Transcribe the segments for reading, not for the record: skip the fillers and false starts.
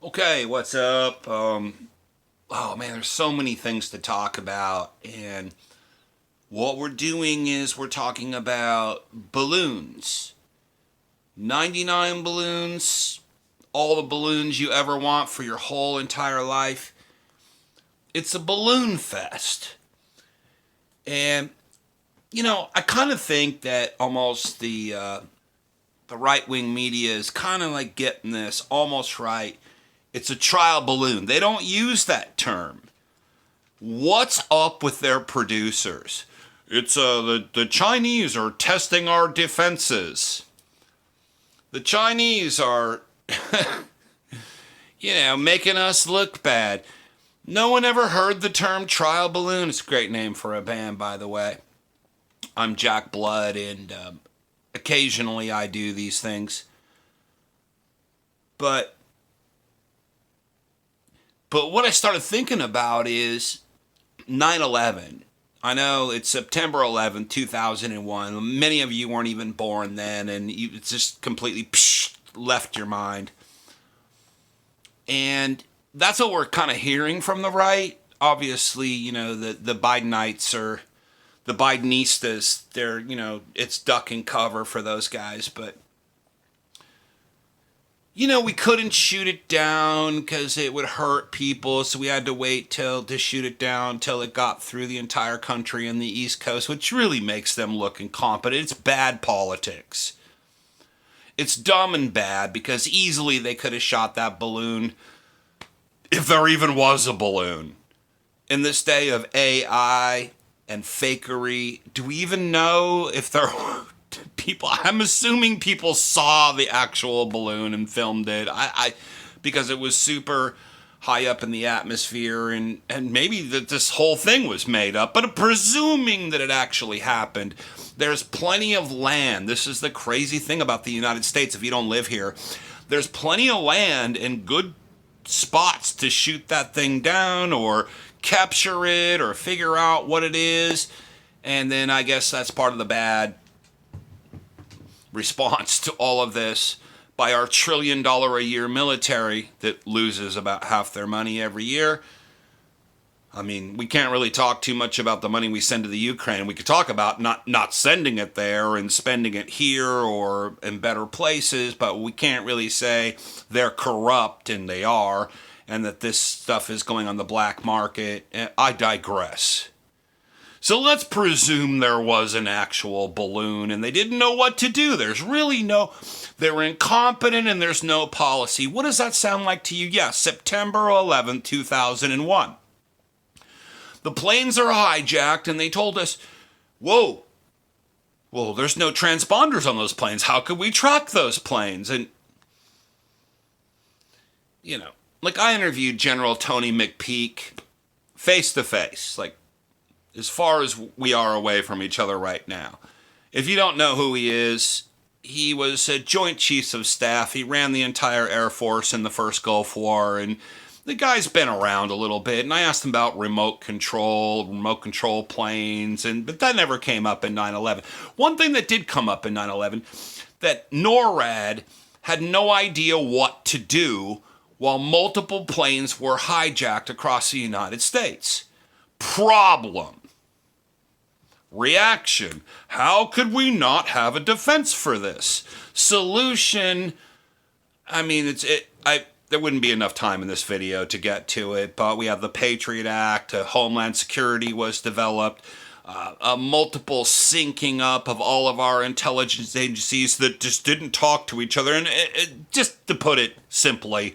Okay, what's up? Oh man, there's so many things to talk about, and what we're doing is we're talking about balloons. 99 balloons, all the balloons you ever want for your whole entire life. It's a balloon fest. And I kind of think that almost the right-wing media is kind of like getting this almost right. It's a trial balloon. They don't use that term. What's up with their producers? It's the Chinese are testing our defenses. The Chinese are, making us look bad. No one ever heard the term trial balloon. It's a great name for a band, by the way. I'm Jack Blood, and occasionally I do these things. But what I started thinking about is 9/11. I know it's September 11th, 2001. Many of you weren't even born then, and it's just completely left your mind. And that's what we're kind of hearing from the right. Obviously, the Bidenites or the Bidenistas, it's duck and cover for those guys. But we couldn't shoot it down because it would hurt people, so we had to wait to shoot it down till it got through the entire country and the East Coast, which really makes them look incompetent. It's bad politics. It's dumb and bad because easily they could have shot that balloon if there even was a balloon. In this day of AI and fakery, do we even know if there were people? I'm assuming people saw the actual balloon and filmed it. I because it was super high up in the atmosphere, and maybe that this whole thing was made up, but presuming that it actually happened, there's plenty of land. This is the crazy thing about the United States. If you don't live here, there's plenty of land and good spots to shoot that thing down or capture it or figure out what it is. And then I guess that's part of the bad response to all of this by our $1 trillion a year military that loses about half their money every year. I mean, we can't really talk too much about the money we send to the Ukraine. We could talk about not sending it there and spending it here or in better places, but we can't really say they're corrupt, and they are, and that this stuff is going on the black market. I digress. So let's presume there was an actual balloon and they didn't know what to do. They were incompetent and there's no policy. What does that sound like to you? Yes, September 11th, 2001. The planes are hijacked and they told us, whoa, well, there's no transponders on those planes. How could we track those planes? And, like I interviewed General Tony McPeak face to face, like as far as we are away from each other right now. If you don't know who he is, he was a Joint Chiefs of Staff. He ran the entire Air Force in the first Gulf War, and the guy's been around a little bit. And I asked him about remote control planes, but that never came up in 9/11. One thing that did come up in 9/11, that NORAD had no idea what to do while multiple planes were hijacked across the United States. Problem. Reaction. How could we not have a defense for this? Solution. I mean, there wouldn't be enough time in this video to get to it, but we have the Patriot Act, Homeland Security was developed, a multiple syncing up of all of our intelligence agencies that just didn't talk to each other. And just to put it simply,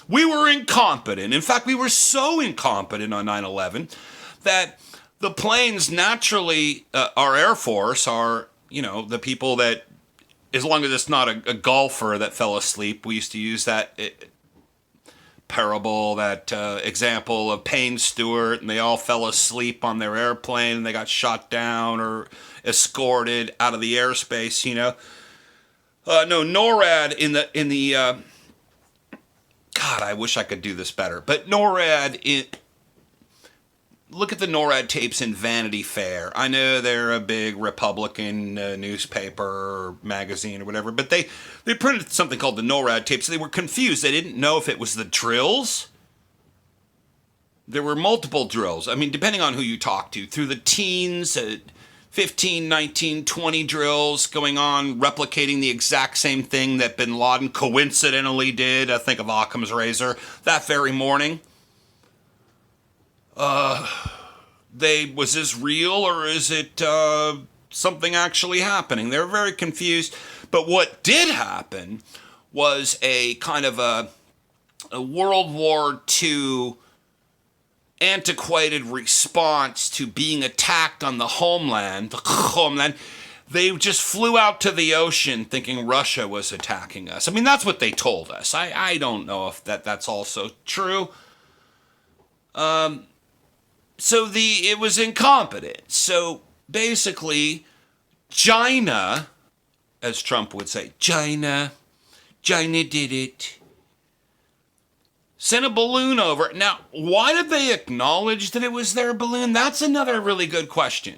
we were incompetent. In fact, we were so incompetent on 9/11 that the planes naturally, our Air Force, are, the people that, as long as it's not a golfer that fell asleep, we used to use that parable, that example of Payne Stewart, and they all fell asleep on their airplane and they got shot down or escorted out of the airspace, No, NORAD in the God, I wish I could do this better, but NORAD look at the NORAD tapes in Vanity Fair. I know they're a big Republican newspaper or magazine or whatever, but they printed something called the NORAD tapes. They were confused. They didn't know if it was the drills. There were multiple drills. I mean, depending on who you talk to, through the teens, 15, 19, 20 drills going on, replicating the exact same thing that bin Laden coincidentally did. I think of Occam's razor that very morning. Was this real or is it something actually happening? They were very confused. But what did happen was a kind of a World War II antiquated response to being attacked on the homeland. They just flew out to the ocean thinking Russia was attacking us. I mean, that's what they told us. I don't know if that's also true. So it was incompetent. So basically, China, as Trump would say, China did it. Sent a balloon over. Now, why did they acknowledge that it was their balloon? That's another really good question.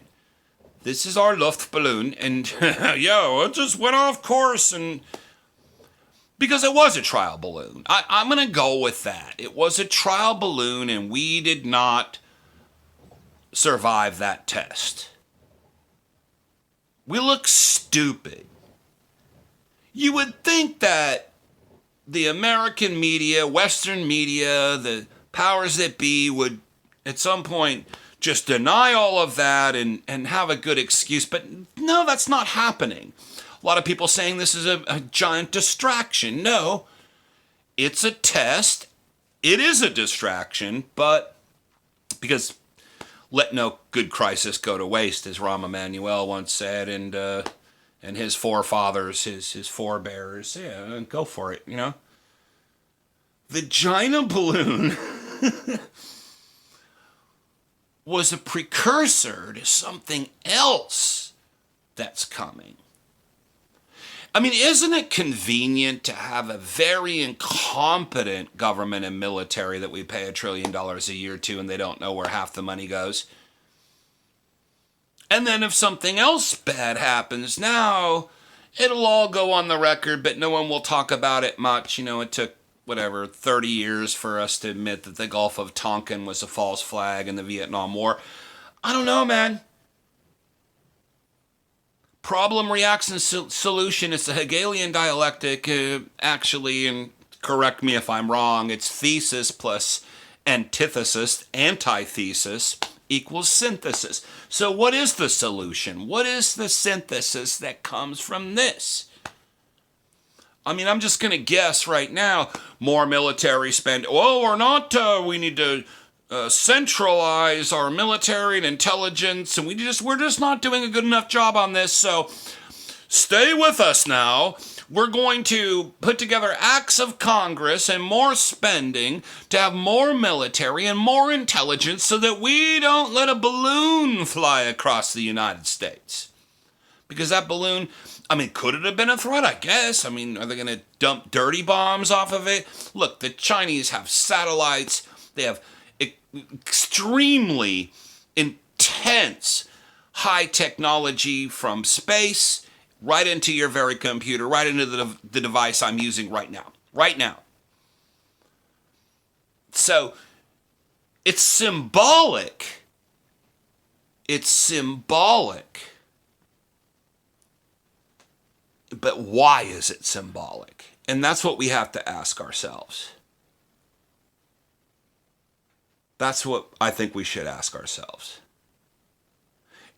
This is our Luftballon, and it just went off course, and because it was a trial balloon. I'm going to go with that. It was a trial balloon, and we did not survive that test. We look stupid. You would think that the American media, Western media, the powers that be would at some point just deny all of that and have a good excuse. But no, that's not happening. A lot of people saying this is a giant distraction. No, it's a test. It is a distraction, but because let no good crisis go to waste, as Rahm Emanuel once said, and his forefathers, his forebears, go for it, The China balloon was a precursor to something else that's coming. I mean, isn't it convenient to have a very incompetent government and military that we pay $1 trillion a year to and they don't know where half the money goes? And then if something else bad happens now, it'll all go on the record, but no one will talk about it much. It took, 30 years for us to admit that the Gulf of Tonkin was a false flag in the Vietnam War. I don't know, man. Problem, reaction, solution. It's a Hegelian dialectic, actually, and correct me if I'm wrong. It's thesis plus antithesis, antithesis, equals synthesis. So what is the solution? What is the synthesis that comes from this? I mean, I'm just going to guess right now, more military spend. We need to centralize our military and intelligence, and we're just not doing a good enough job on this, so stay with us now. We're going to put together acts of Congress and more spending to have more military and more intelligence so that we don't let a balloon fly across the United States. Because that balloon, could it have been a threat? I guess. Are they going to dump dirty bombs off of it? Look, the Chinese have satellites. They have extremely intense high technology from space right into your very computer, right into the device I'm using right now. Right now. So, it's symbolic. It's symbolic. But why is it symbolic? And that's what we have to ask ourselves. That's what I think we should ask ourselves.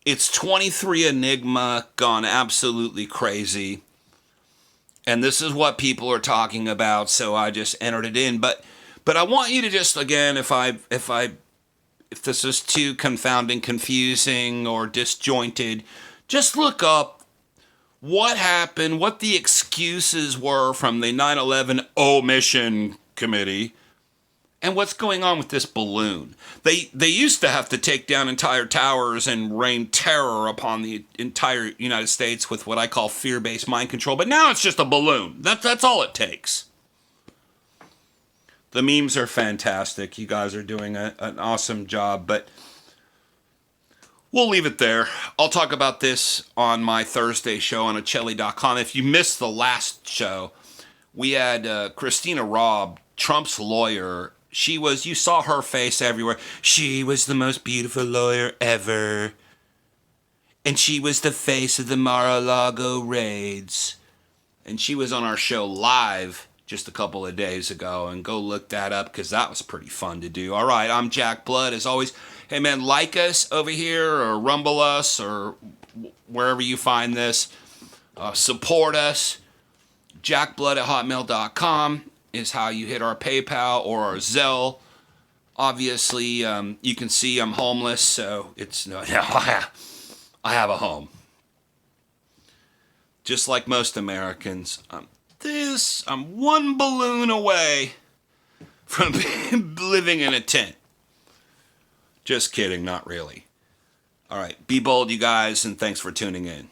It's 23 Enigma gone absolutely crazy. And this is what people are talking about, so I just entered it in. But I want you to just, again, if this is too confounding, confusing, or disjointed, just look up what happened, what the excuses were from the 9/11 Omission Committee, and what's going on with this balloon. They used to have to take down entire towers and rain terror upon the entire United States with what I call fear-based mind control, but now it's just a balloon. That's all it takes. The memes are fantastic. You guys are doing an awesome job, but We'll leave it there. I'll talk about this on my Thursday show on Achelli.com. If you missed the last show, we had Christina Robb, Trump's lawyer. You saw her face everywhere. She was the most beautiful lawyer ever. And she was the face of the Mar-a-Lago raids. And she was on our show live just a couple of days ago. And go look that up because that was pretty fun to do. All right, I'm Jack Blood. As always, hey man, like us over here or rumble us or wherever you find this. Support us. jackblood@hotmail.com is how you hit our PayPal or our Zelle. Obviously, you can see I'm homeless, so it's no, I have a home. Just like most Americans, I'm one balloon away from living in a tent. Just kidding, not really. All right, be bold, you guys, and thanks for tuning in.